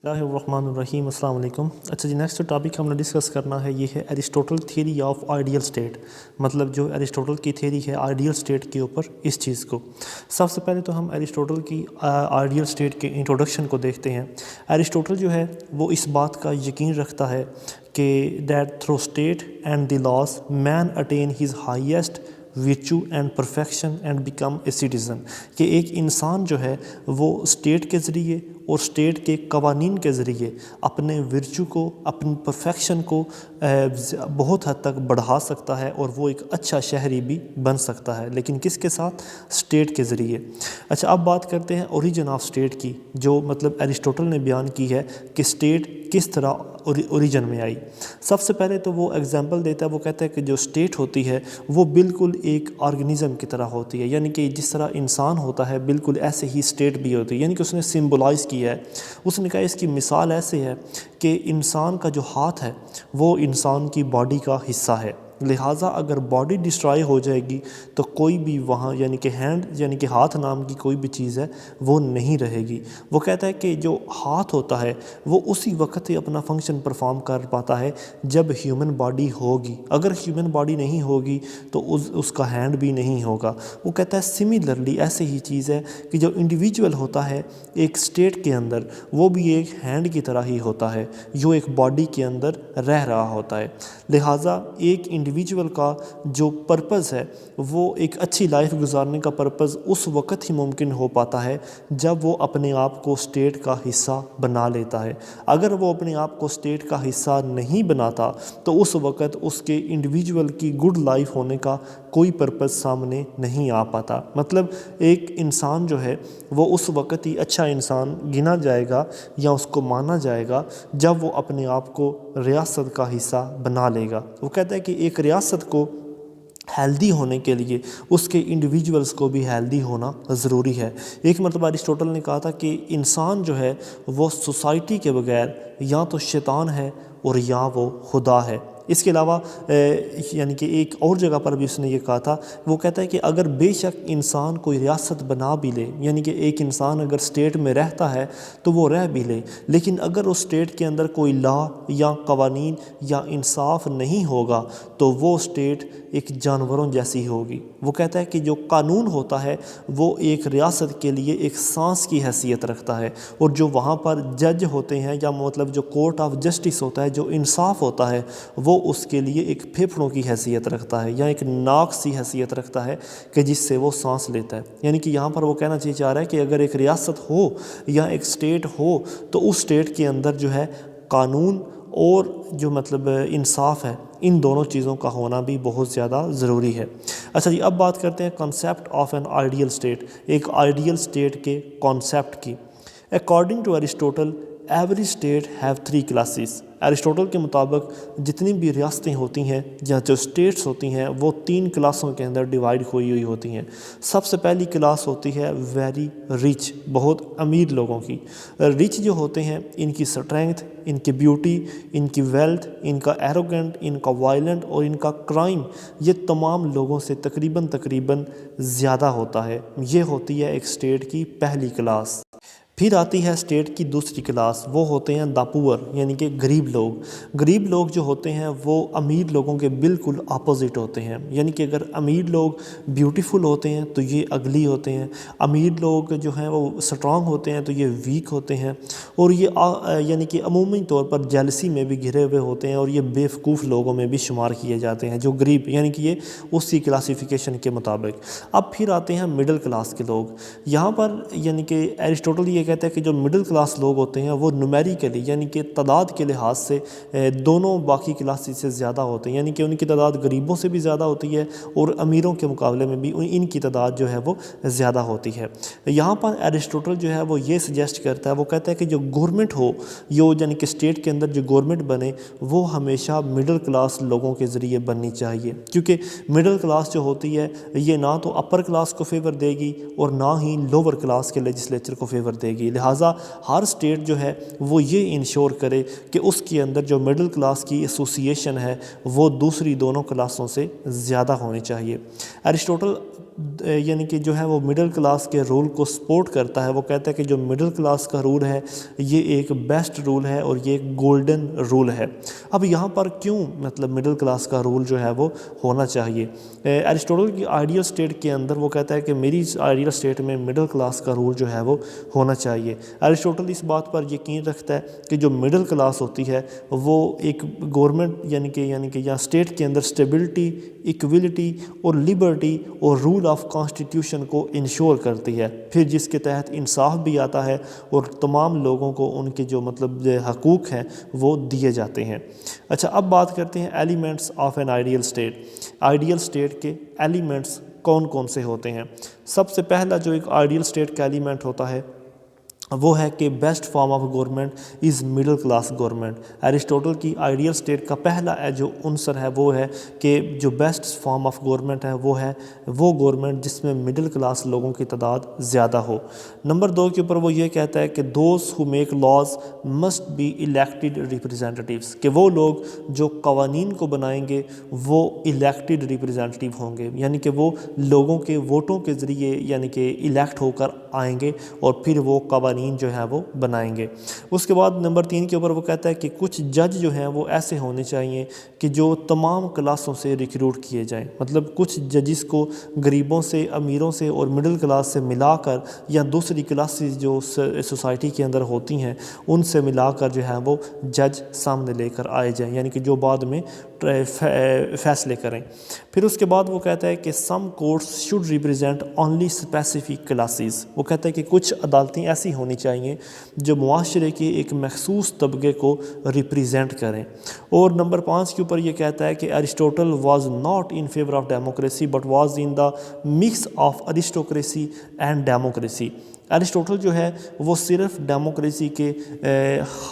اللہ الرحمن الرحیم، السلام علیکم۔ اچھا جی، نیکسٹ ٹاپک ہم نے ڈسکس کرنا ہے، یہ ہے Aristotle theory of ideal state, مطلب جو ایرسٹوٹل کی تھیوری ہے آئیڈیل اسٹیٹ کے اوپر اس چیز کو۔ سب سے پہلے تو ہم ایرسٹوٹل کی آئیڈیل اسٹیٹ کے انٹروڈکشن کو دیکھتے ہیں۔ ایرسٹوٹل جو ہے وہ اس بات کا یقین رکھتا ہے کہ that through state and the laws man attain his highest virtue and perfection and become a citizen, کہ ایک انسان جو ہے وہ اسٹیٹ کے ذریعے اور اسٹیٹ کے قوانین کے ذریعے اپنے ورچو کو، اپنی پرفیکشن کو بہت حد تک بڑھا سکتا ہے اور وہ ایک اچھا شہری بھی بن سکتا ہے، لیکن کس کے ساتھ؟ اسٹیٹ کے ذریعے۔ اچھا، اب بات کرتے ہیں اوریجن آف اسٹیٹ کی، جو مطلب ایرسٹوٹل نے بیان کی ہے کہ اسٹیٹ کس طرح اوریجن میں آئی۔ سب سے پہلے تو وہ ایگزامپل دیتا ہے، وہ کہتا ہے کہ جو اسٹیٹ ہوتی ہے وہ بالکل ایک آرگنزم کی طرح ہوتی ہے، یعنی کہ جس طرح انسان ہوتا ہے بالکل ایسے ہی اسٹیٹ بھی ہوتی ہے، یعنی کہ اس نے سمبولائز کیا ہے۔ اس نے کہا اس کی مثال ایسے ہے کہ انسان کا جو ہاتھ ہے وہ انسان کی باڈی کا حصہ ہے، لہٰذا اگر باڈی ڈسٹرائے ہو جائے گی تو کوئی بھی وہاں یعنی کہ ہینڈ یعنی کہ ہاتھ نام کی کوئی بھی چیز ہے وہ نہیں رہے گی۔ وہ کہتا ہے کہ جو ہاتھ ہوتا ہے وہ اسی وقت ہی اپنا فنکشن پرفارم کر پاتا ہے جب ہیومن باڈی ہوگی، اگر ہیومن باڈی نہیں ہوگی تو اس کا ہینڈ بھی نہیں ہوگا۔ وہ کہتا ہے سملرلی ایسے ہی چیز ہے کہ جو انڈیویجول ہوتا ہے ایک اسٹیٹ کے اندر، وہ بھی ایک ہینڈ کی طرح ہی ہوتا ہے جو ایک باڈی کے اندر رہ رہا ہوتا ہے، لہٰذا ایک انڈیویجول کا جو پرپز ہے وہ ایک اچھی لائف گزارنے کا پرپز اس وقت ہی ممکن ہو پاتا ہے جب وہ اپنے آپ کو اسٹیٹ کا حصہ بنا لیتا ہے۔ اگر وہ اپنے آپ کو اسٹیٹ کا حصہ نہیں بناتا تو اس وقت اس کے انڈیویجول کی گڈ لائف ہونے کا کوئی پرپز سامنے نہیں آ پاتا۔ مطلب ایک انسان جو ہے وہ اس وقت ہی اچھا انسان گنا جائے گا یا اس کو مانا جائے گا جب وہ اپنے آپ کو ریاست کا حصہ بنا لے گا۔ وہ کہتا ہے کہ ایک ریاست کو ہیلدی ہونے کے لیے اس کے انڈیویجولز کو بھی ہیلدی ہونا ضروری ہے۔ ایک مرتبہ ایرسٹوٹل نے کہا تھا کہ انسان جو ہے وہ سوسائٹی کے بغیر یا تو شیطان ہے اور یا وہ خدا ہے۔ اس کے علاوہ یعنی کہ ایک اور جگہ پر بھی اس نے یہ کہا تھا، وہ کہتا ہے کہ اگر بے شک انسان کوئی ریاست بنا بھی لے، یعنی کہ ایک انسان اگر اسٹیٹ میں رہتا ہے تو وہ رہ بھی لے، لیکن اگر اس اسٹیٹ کے اندر کوئی لا یا قوانین یا انصاف نہیں ہوگا تو وہ اسٹیٹ ایک جانوروں جیسی ہوگی۔ وہ کہتا ہے کہ جو قانون ہوتا ہے وہ ایک ریاست کے لیے ایک سانس کی حیثیت رکھتا ہے، اور جو وہاں پر جج ہوتے ہیں یا مطلب جو کورٹ آف جسٹس ہوتا ہے، جو انصاف ہوتا ہے، وہ اس کے لیے ایک پھیپھڑوں کی حیثیت رکھتا ہے یا ایک ناک سی حیثیت رکھتا ہے کہ جس سے وہ سانس لیتا ہے۔ یعنی کہ یہاں پر وہ کہنا چاہ رہا ہے کہ اگر ایک ریاست ہو یا ایک اسٹیٹ ہو تو اس اسٹیٹ کے اندر جو ہے قانون اور جو مطلب انصاف ہے، ان دونوں چیزوں کا ہونا بھی بہت زیادہ ضروری ہے۔ اچھا جی، اب بات کرتے ہیں concept of an ideal state, ایک آئیڈیل اسٹیٹ کے کانسیپٹ کی۔ According to Aristotle every state have 3 classes. Aristotle کے مطابق جتنی بھی ریاستیں ہوتی ہیں یا جو اسٹیٹس ہوتی ہیں وہ 3 کلاسوں کے اندر ڈیوائیڈ ہوئی ہوتی ہیں۔ سب سے پہلی کلاس ہوتی ہے ویری رچ، بہت امیر لوگوں کی۔ رچ جو ہوتے ہیں ان کی اسٹرینگتھ، ان کی بیوٹی، ان کی ویلتھ، ان کا ایروگنٹ، ان کا وائلنٹ اور ان کا کرائم، یہ تمام لوگوں سے تقریباً زیادہ ہوتا ہے۔ یہ ہوتی ہے ایک اسٹیٹ کی پہلی کلاس۔ پھر آتی ہے اسٹیٹ کی دوسری کلاس، وہ ہوتے ہیں دا پور، یعنی کہ غریب لوگ۔ غریب لوگ جو ہوتے ہیں وہ امیر لوگوں کے بالکل اپوزٹ ہوتے ہیں، یعنی کہ اگر امیر لوگ بیوٹیفل ہوتے ہیں تو یہ اگلی ہوتے ہیں، امیر لوگ جو ہیں وہ اسٹرانگ ہوتے ہیں تو یہ ویک ہوتے ہیں، اور یہ یعنی کہ عمومی طور پر جیلسی میں بھی گھرے ہوئے ہوتے ہیں، اور یہ بیوقوف لوگوں میں بھی شمار کیے جاتے ہیں جو غریب، یعنی کہ یہ اسی کلاسیفیکیشن کے مطابق۔ اب پھر آتے ہیں مڈل کلاس کے لوگ۔ یہاں پر یعنی کہ ایرسٹوٹل یہ کہتا ہے کہ جو مڈل کلاس لوگ ہوتے ہیں وہ نومیریکلی یعنی کہ تعداد کے لحاظ سے دونوں باقی کلاسز سے زیادہ ہوتے ہیں، یعنی کہ ان کی تعداد غریبوں سے بھی زیادہ ہوتی ہے اور امیروں کے مقابلے میں بھی ان کی تعداد جو ہے وہ زیادہ ہوتی ہے۔ یہاں پر ایرسٹوٹل جو ہے وہ یہ سجیسٹ کرتا ہے، وہ کہتا ہے کہ جو گورنمنٹ ہو، یعنی کہ اسٹیٹ کے اندر جو گورنمنٹ بنے وہ ہمیشہ مڈل کلاس لوگوں کے ذریعے بننی چاہیے، کیونکہ مڈل کلاس جو ہوتی ہے یہ نہ تو اپر کلاس کو فیور دے گی اور نہ ہی لوور کلاس کے لیجسلیچر کو فیور دے گی، لہٰذا ہر اسٹیٹ جو ہے وہ یہ انشور کرے کہ اس کے اندر جو مڈل کلاس کی ایسوسییشن ہے وہ دوسری دونوں کلاسوں سے زیادہ ہونی چاہیے۔ ایرسٹوٹل یعنی کہ جو ہے وہ مڈل کلاس کے رول کو سپورٹ کرتا ہے. وہ کہتا ہے کہ جو مڈل کلاس کا رول ہے یہ ایک بیسٹ رول ہے اور یہ ایک گولڈن رول ہے. اب یہاں پر کیوں مطلب مڈل کلاس کا رول جو ہے وہ ہونا چاہیے؟ ایرسٹوٹل کی آئیڈیل اسٹیٹ کے اندر وہ کہتا ہے کہ میری آئیڈیل اسٹیٹ میں مڈل کلاس کا رول جو ہے وہ ہونا چاہیے. ایرسٹوٹل اس بات پر یقین رکھتا ہے کہ جو مڈل کلاس ہوتی ہے وہ ایک گورنمنٹ یعنی کہ یا اسٹیٹ کے اندر اسٹیبلٹی، ایکویلٹی اور لبرٹی اور رول آف کانسٹیٹیوشن کو انشور کرتی ہے، پھر جس کے تحت انصاف بھی آتا ہے اور تمام لوگوں کو ان کے جو مطلب حقوق ہیں وہ دیے جاتے ہیں. اچھا، اب بات کرتے ہیں elements of an ideal state. Ideal state کے ایلیمنٹس کون کون سے ہوتے ہیں؟ سب سے پہلا جو ایک آئیڈیل اسٹیٹ کا ایلیمنٹ ہوتا ہے وہ ہے کہ best form of government is middle class government. Aristotle کی آئیڈیل اسٹیٹ کا پہلا جو عنصر ہے وہ ہے کہ جو بیسٹ فارم آف گورنمنٹ ہے وہ گورنمنٹ جس میں مڈل کلاس لوگوں کی تعداد زیادہ ہو. نمبر 2 کے اوپر وہ یہ کہتا ہے کہ those who make laws must be elected representatives, کہ وہ لوگ جو قوانین کو بنائیں گے وہ الیکٹڈ ریپرزینٹیو ہوں گے، یعنی کہ وہ لوگوں کے ووٹوں کے ذریعے یعنی کہ الیکٹ ہو کر آئیں گے اور پھر وہ قوانین جو ہے وہ بنائیں گے. اس کے بعد نمبر 3 کے اوپر وہ کہتا ہے کہ کچھ جج جو ہیں وہ ایسے ہونے چاہیے کہ جو تمام کلاسوں سے ریکروٹ کیے جائیں. مطلب کچھ ججز کو غریبوں سے، امیروں سے اور مڈل کلاس سے ملا کر یا دوسری کلاسز جو سوسائٹی کے اندر ہوتی ہیں ان سے ملا کر جو ہے وہ جج سامنے لے کر آئے جائیں، یعنی کہ جو بعد میں فیصلے کریں. پھر اس کے بعد وہ کہتا ہے کہ some courts should represent only specific classes. وہ کہتا ہے کہ کچھ عدالتیں ایسی ہونی چاہیے جو معاشرے کے ایک مخصوص طبقے کو ریپرزینٹ کریں. اور نمبر 5 کے اوپر یہ کہتا ہے کہ Aristotle was not in favour of democracy but was in the mix of aristocracy and democracy. Aristotle جو ہے وہ صرف ڈیموکریسی کے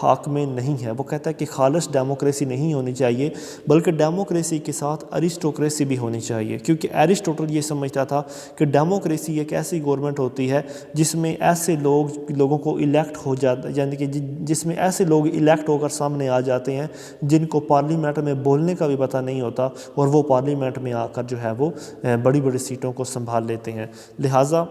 حق میں نہیں ہے. وہ کہتا ہے کہ خالص ڈیموکریسی نہیں ہونی چاہیے بلکہ ڈیموکریسی کے ساتھ ارسٹوکریسی بھی ہونی چاہیے، کیونکہ ایرسٹوٹل یہ سمجھتا تھا کہ ڈیموکریسی ایک ایسی گورنمنٹ ہوتی ہے جس میں ایسے لوگوں کو الیکٹ ہو جاتا، یعنی کہ جس میں ایسے لوگ الیکٹ ہو کر سامنے آ جاتے ہیں جن کو پارلیمنٹ میں بولنے کا بھی پتہ نہیں ہوتا اور وہ پارلیمنٹ میں آ کر جو ہے وہ بڑی بڑی سیٹوں کو سنبھال لیتے ہیں. لہٰذا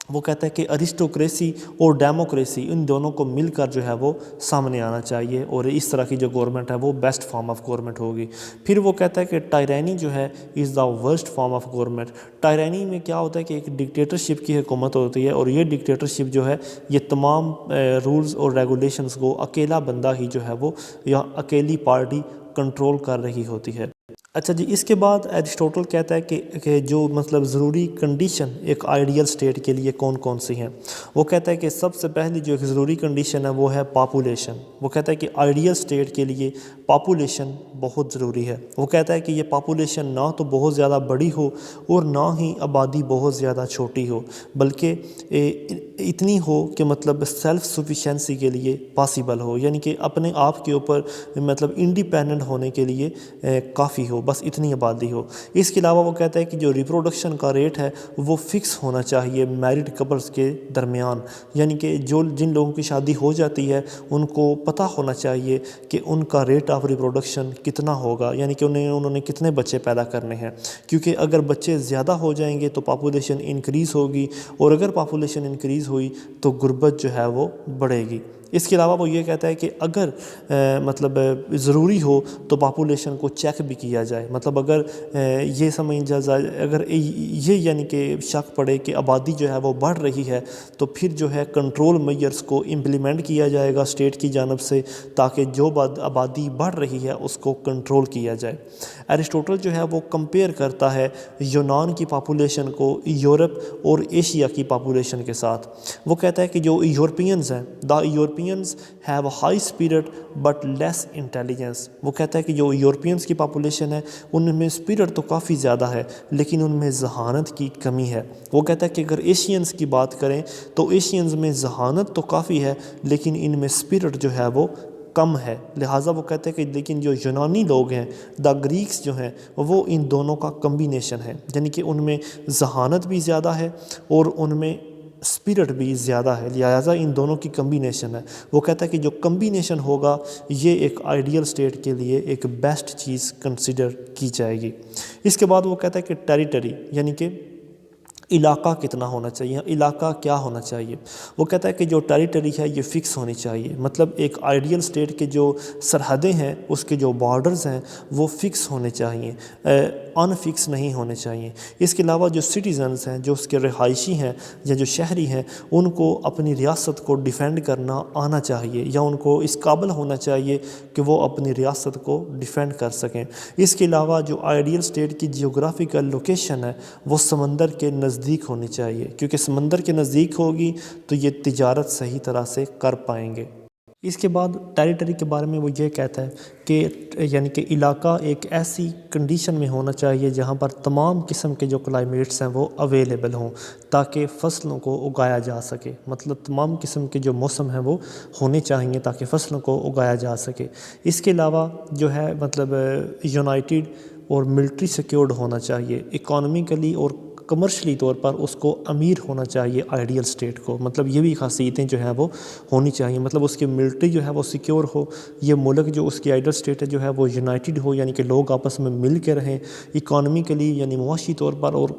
وہ کہتا ہے کہ ارسٹوکریسی اور ڈیموکریسی ان دونوں کو مل کر جو ہے وہ سامنے آنا چاہیے اور اس طرح کی جو گورنمنٹ ہے وہ بیسٹ فارم آف گورنمنٹ ہوگی. پھر وہ کہتا ہے کہ ٹائرانی جو ہے is the worst form of government. Tyranny میں کیا ہوتا ہے کہ ایک ڈکٹیٹرشپ کی حکومت ہوتی ہے اور یہ ڈکٹیٹرشپ جو ہے یہ تمام رولز اور ریگولیشنز کو اکیلا بندہ ہی جو ہے وہ یا اکیلی پارٹی کنٹرول کر رہی ہوتی ہے. اچھا جی، اس کے بعد ایرسٹوٹل کہتا ہے کہ جو مطلب ضروری کنڈیشن ایک آئیڈیل اسٹیٹ کے لیے کون کون سی ہیں. وہ کہتا ہے کہ سب سے پہلی جو ایک ضروری کنڈیشن ہے وہ ہے پاپولیشن. وہ کہتا ہے کہ آئیڈیل اسٹیٹ کے لیے پاپولیشن بہت ضروری ہے. وہ کہتا ہے کہ یہ پاپولیشن نہ تو بہت زیادہ بڑی ہو اور نہ ہی آبادی بہت زیادہ چھوٹی ہو، بلکہ اتنی ہو کہ مطلب سیلف سفیشینسی کے لیے پاسیبل ہو، یعنی کہ اپنے آپ کے اوپر مطلب انڈیپینڈنٹ ہونے کے لیے کافی ہو، بس اتنی آبادی ہو. اس کے علاوہ وہ کہتا ہے کہ جو ریپروڈکشن کا ریٹ ہے وہ فکس ہونا چاہیے میرڈ کپلز کے درمیان، یعنی کہ جن لوگوں کی شادی ہو جاتی ہے ان کو پتہ ہونا چاہیے کہ ان کا ریٹ آف ریپروڈکشن کتنا ہوگا، یعنی کہ انہوں نے کتنے بچے پیدا کرنے ہیں، کیونکہ اگر بچے زیادہ ہو جائیں گے تو پاپولیشن انکریز ہوگی اور اگر پاپولیشن انکریز ہوئی تو غربت جو ہے وہ بڑھے گی. اس کے علاوہ وہ یہ کہتا ہے کہ اگر مطلب ضروری ہو تو پاپولیشن کو چیک بھی کیا جائے. مطلب اگر یہ سمجھا جائے، اگر یہ یعنی کہ شک پڑے کہ آبادی جو ہے وہ بڑھ رہی ہے تو پھر جو ہے کنٹرول میئرز کو امپلیمنٹ کیا جائے گا اسٹیٹ کی جانب سے تاکہ جو آبادی بڑھ رہی ہے اس کو کنٹرول کیا جائے. ایرسٹوٹل جو ہے وہ کمپیئر کرتا ہے یونان کی پاپولیشن کو یورپ اور ایشیا کی پاپولیشن کے ساتھ. وہ کہتا ہے کہ جو یورپینز ہیں Europeans have high spirit but less intelligence. وہ کہتا ہے کہ جو یورپینز کی پاپولیشن ہے ان میں اسپرٹ تو کافی زیادہ ہے لیکن ان میں ذہانت کی کمی ہے. وہ کہتا ہے کہ اگر ایشینز کی بات کریں تو ایشینز میں ذہانت تو کافی ہے لیکن ان میں اسپرٹ جو ہے وہ کم ہے. لہٰذا وہ کہتے ہیں کہ لیکن جو یونانی لوگ ہیں گریکس جو ہیں وہ ان دونوں کا کمبینیشن ہے، یعنی کہ ان میں ذہانت بھی زیادہ ہے اور ان میں اسپرٹ بھی زیادہ ہے، لہٰذا ان دونوں کی کمبینیشن ہے. وہ کہتا ہے کہ جو کمبینیشن ہوگا یہ ایک آئیڈیل اسٹیٹ کے لیے ایک بیسٹ چیز کنسیڈر کی جائے گی. اس کے بعد وہ کہتا ہے کہ ٹیریٹری یعنی کہ علاقہ کتنا ہونا چاہیے، علاقہ کیا ہونا چاہیے. وہ کہتا ہے کہ جو ٹیریٹری ہے یہ فکس ہونی چاہیے، مطلب ایک آئیڈیل اسٹیٹ کے جو سرحدیں ہیں اس کے جو بارڈرز ہیں وہ فکس ہونے چاہیے، ان فکس نہیں ہونے چاہیے. اس کے علاوہ جو سٹیزنز ہیں، جو اس کے رہائشی ہیں یا جو شہری ہیں، ان کو اپنی ریاست کو ڈیفینڈ کرنا آنا چاہیے یا ان کو اس قابل ہونا چاہیے کہ وہ اپنی ریاست کو ڈیفینڈ کر سکیں. اس کے علاوہ جو آئیڈیل اسٹیٹ کی جیوگرافیکل لوکیشن ہے وہ سمندر کے نزدیک ہونی چاہیے، کیونکہ سمندر کے نزدیک ہوگی تو یہ تجارت صحیح طرح سے کر پائیں گے. اس کے بعد ٹیریٹری کے بارے میں وہ یہ کہتا ہے کہ یعنی کہ علاقہ ایک ایسی کنڈیشن میں ہونا چاہیے جہاں پر تمام قسم کے جو کلائمیٹس ہیں وہ اویلیبل ہوں تاکہ فصلوں کو اگایا جا سکے. مطلب تمام قسم کے جو موسم ہیں وہ ہونے چاہیے تاکہ فصلوں کو اگایا جا سکے. اس کے علاوہ جو ہے مطلب یونائٹڈ اور ملٹری سیکیورڈ ہونا چاہیے، اکانومیکلی اور کمرشلی طور پر اس کو امیر ہونا چاہیے آئیڈیل اسٹیٹ کو. مطلب یہ بھی خاصیتیں جو ہیں وہ ہونی چاہیے، مطلب اس کی ملٹری جو ہے وہ سیکیور ہو، یہ ملک جو اس کی آئیڈیل اسٹیٹ ہے جو ہے وہ یونائٹڈ ہو، یعنی کہ لوگ آپس میں مل کے رہیں، اکانومیکلی یعنی معاشی طور پر اور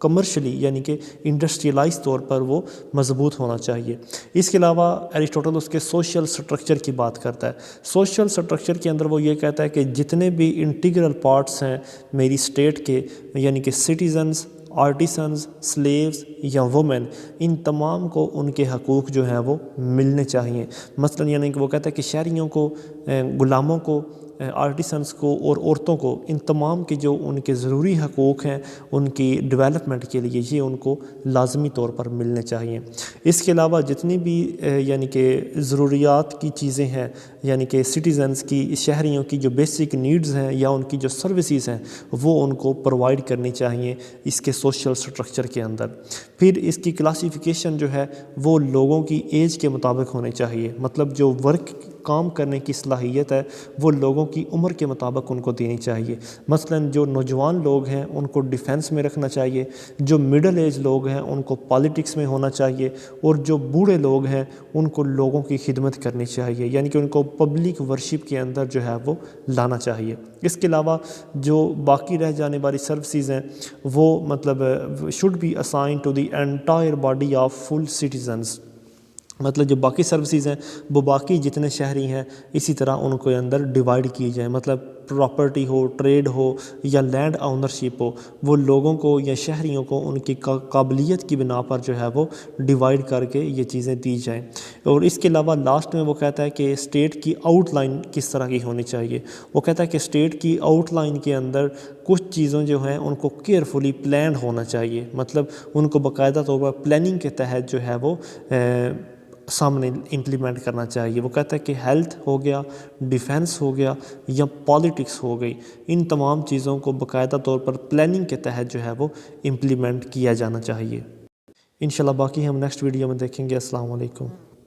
کمرشلی یعنی کہ انڈسٹریلائز طور پر وہ مضبوط ہونا چاہیے. اس کے علاوہ ایرسٹوٹل اس کے سوشل سٹرکچر کی بات کرتا ہے. سوشل سٹرکچر کے اندر وہ یہ کہتا ہے کہ جتنے بھی انٹیگرل پارٹس ہیں میری اسٹیٹ کے، یعنی کہ سٹیزنز، آرٹیسنز، سلیوز یا وومن، ان تمام کو ان کے حقوق جو ہیں وہ ملنے چاہیے. مثلا یعنی کہ وہ کہتا ہے کہ شہریوں کو، غلاموں کو، آرٹیسنس کو اور عورتوں کو، ان تمام کے جو ان کے ضروری حقوق ہیں ان کی ڈیولپمنٹ کے لیے یہ ان کو لازمی طور پر ملنے چاہیے. اس کے علاوہ جتنی بھی یعنی کہ ضروریات کی چیزیں ہیں، یعنی کہ سٹیزنز کی، شہریوں کی جو بیسک نیڈز ہیں یا ان کی جو سروسز ہیں وہ ان کو پرووائڈ کرنی چاہیے اس کے سوشل سٹرکچر کے اندر. پھر اس کی کلاسیفیکیشن جو ہے وہ لوگوں کی ایج کے مطابق ہونے چاہیے، مطلب جو ورک کام کرنے کی صلاحیت ہے وہ لوگوں کی عمر کے مطابق ان کو دینی چاہیے. مثلا جو نوجوان لوگ ہیں ان کو ڈیفینس میں رکھنا چاہیے، جو مڈل ایج لوگ ہیں ان کو پالیٹکس میں ہونا چاہیے، اور جو بوڑھے لوگ ہیں ان کو لوگوں کی خدمت کرنی چاہیے، یعنی کہ ان کو پبلک ورشپ کے اندر جو ہے وہ لانا چاہیے. اس کے علاوہ جو باقی رہ جانے والی سروسز ہیں وہ مطلب should be assign to the entire body of full citizens. مطلب جو باقی سروسز ہیں وہ باقی جتنے شہری ہیں اسی طرح ان کے اندر ڈیوائڈ کی جائیں. مطلب پراپرٹی ہو، ٹریڈ ہو یا لینڈ آنرشپ ہو، وہ لوگوں کو یا شہریوں کو ان کی قابلیت کی بنا پر جو ہے وہ ڈیوائڈ کر کے یہ چیزیں دی جائیں. اور اس کے علاوہ لاسٹ میں وہ کہتا ہے کہ اسٹیٹ کی آؤٹ لائن کس طرح کی ہونی چاہیے. وہ کہتا ہے کہ اسٹیٹ کی آؤٹ لائن کے اندر کچھ چیزیں جو ہیں ان کو کیئرفلی پلانڈ ہونا چاہیے، مطلب ان کو باقاعدہ طور پر پلاننگ کے تحت جو ہے وہ سامنے امپلیمنٹ کرنا چاہیے. وہ کہتا ہے کہ ہیلتھ ہو گیا، ڈیفینس ہو گیا یا پالیٹکس ہو گئی، ان تمام چیزوں کو باقاعدہ طور پر پلاننگ کے تحت جو ہے وہ امپلیمنٹ کیا جانا چاہیے. انشاءاللہ باقی ہم نیکسٹ ویڈیو میں دیکھیں گے. السلام علیکم.